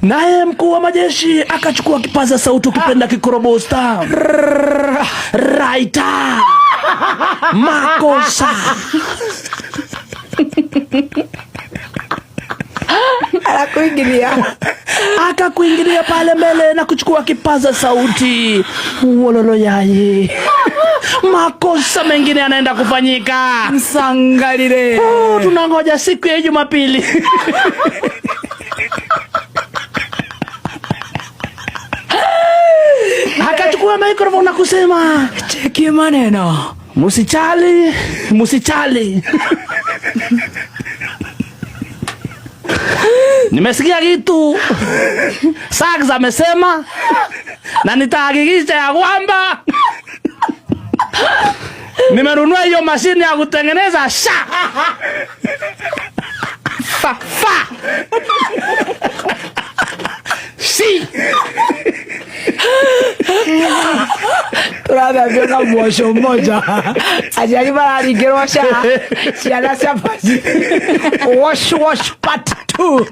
Naye mkuu wa majeshi akachukua kipaza sauti ukipenda kikorobosta. Raita. Makosa. Akakuingilia pale mbele na kuchukua kipaza sauti. Wololo yaye. Makosa mengine yanaenda kufanyika. Msangalile. Tunangoja siku ya Jumapili. Akachukua microphone na kusema, cheki maneno. Musichali. Nimesikia kitu Sakaja amesema na nitahakikisha ya kwamba nimenunua hiyo mashine ya kutengeneza fa si Rada vyoka mwosho mmoja ajaliba aligero sha siala sapaji wash part 2.